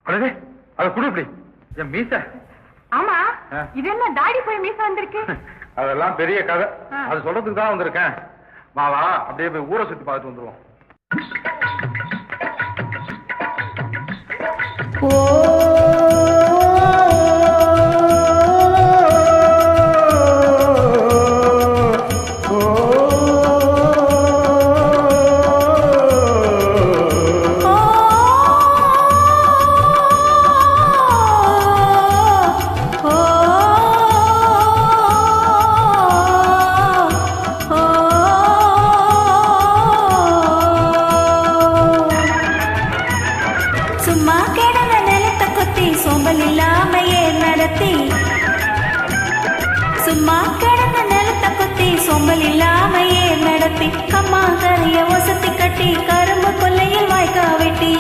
அடே அத குடு இப்படி என் மீச. ஆமா, இது என்ன தாடி போய் மீச வந்திருக்கு? அதெல்லாம் பெரிய கதை, அது சொல்றதுக்கு தான் வந்திருக்கேன். மாவா அப்படியே போய் ஊரை சுத்தி பார்த்துட்டு வந்துருவோம். சும்மா கிடந்த நிலத்தை கொத்தி சோம்பல் இல்லாமையே நடத்தி, சும்மா கிடந்த நிலத்தை கொத்தி சோம்பல் இல்லாமையே நடத்தி, கம்மா கரைய ஒசத்தி கட்டி கரும்பு கொல்லையில் வாய்க்கா வெட்டி,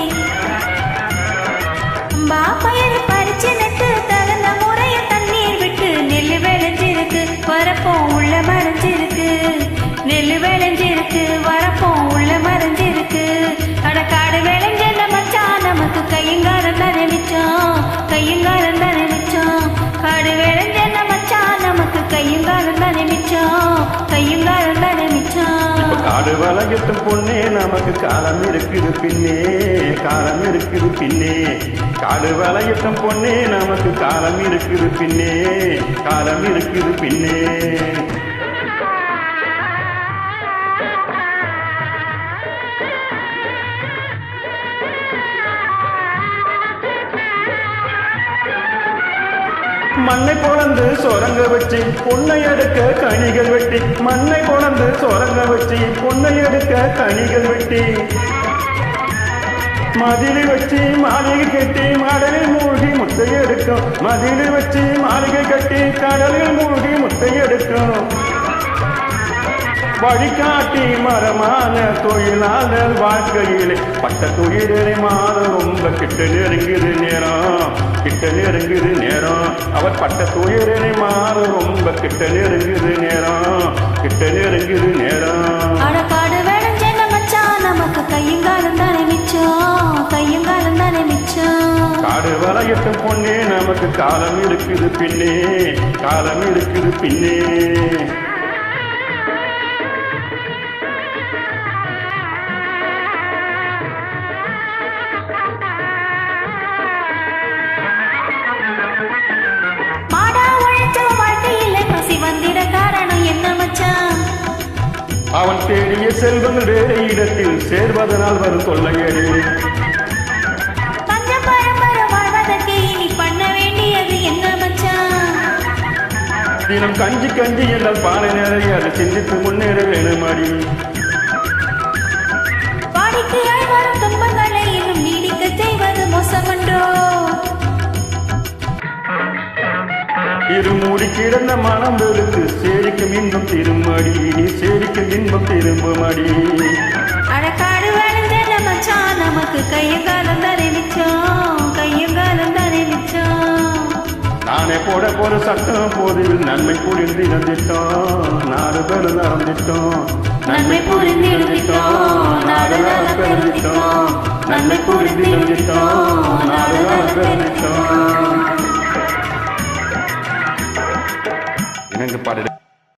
பாப்பையில் பறிச்சு நட்டு தகுந்த முறைய தண்ணீர் விட்டு நெல்லு விளைஞ்சிருக்கு வரப்போ உள்ள மறைஞ்சிருக்கு, நெல்லு விளைஞ்சிருக்கு வரப்போ உள்ள மறைஞ்சிருக்கு. அடக்காடு விளைஞ்சல மச்சான் நமக்கு கையங்காரம் தானே மிச்சம், கையங்காரம் தானே மிச்சம். காடு விளைஞ்சல மச்சான் நமக்கு கையங்காரம் தானே மிச்சம், கையங்காரம் தானே மிச்சம். காடு வளையட்டும் பொண்ணே நமக்கு காலம் இருக்குது பின்னே, காலம் இருக்குது பின்னே. காடு வளையட்டும் பொண்ணே நமக்கு காலம் இருக்குது பின்னே, காலம் இருக்குது பின்னே. மண்ணை பொழந்து சொரங்க வச்சு பொன்னை எடுக்க கனிகள் வெட்டி, மண்ணை பொழந்து சொரங்க வச்சு பொன்னை எடுக்க கனிகள் வெட்டி, மதிலி வச்சு மாளிகை கட்டி கடலில் மூழ்கி முட்டை எடுக்கும், மதிலி வச்சு மாளிகை கட்டி கடலில் மூழ்கி முட்டை எடுக்கும். வழிகாட்டி மரமான தொழிலாளர் வாழ்க்கையிலே பட்ட தொழிலை மாற ரொம்ப கிட்ட நெருங்குது நேரம், கிட்ட நெருங்குது நேரம். அவர் பட்ட தொழிலை மாற ரொம்ப கிட்ட நெருங்குது நேரம், கிட்ட நெருங்குது நேரம். அடக்காடு விளைஞ்சல மச்சான் நமக்கு கையங்காலம் தானே மிச்சம், கையங்காலம் தானே மிச்சம். காடு வளையட்டும் பொண்ணே நமக்கு காலம் இருக்குது பின்னே, காலம் இருக்குது பின்னே. அவன் தேடிய செல்வங்கள் வேறு இடத்தில் சேர்வதனால் வரும் கொள்ளையடி. பஞ்ச பரம்பரை வாழ்வதற்கு இனி பண்ண வேண்டியது என்ன மச்சான்? தினம் கஞ்சி கஞ்சி என்றால் பானை நிறைய அதை சிந்தித்து முன்னேற வேணுமாடி. வாடிக்கையாய் வரும் துன்பங்களை இன்னும் நீடிக்க செய்வது மோசமன்றோ? இருமூடி கிடந்த மனம் வெறுத்து சேரிக்கும் இன்பம் திரும்படி, நீ சேரிக்கும் இன்பம் திரும்புமடி. அடக்காடு விளைஞ்சல மச்சான் நமக்கு கையங்காலம் தானே மிச்சம், கையங்காலம் தானே மிச்சம். நானே போட போற சட்டம் போதில் நன்மை புரிந்து இழந்திட்டோம், நாடு பேரு நடந்திட்டோம், நன்மை புரிந்து இழந்திட்டோம், நாடு நல பெருந்திட்டோம், நன்மை புரிந்து இழந்திட்டோம், நாடு நல பெருந்திட்டோம். இணங்க பாடு.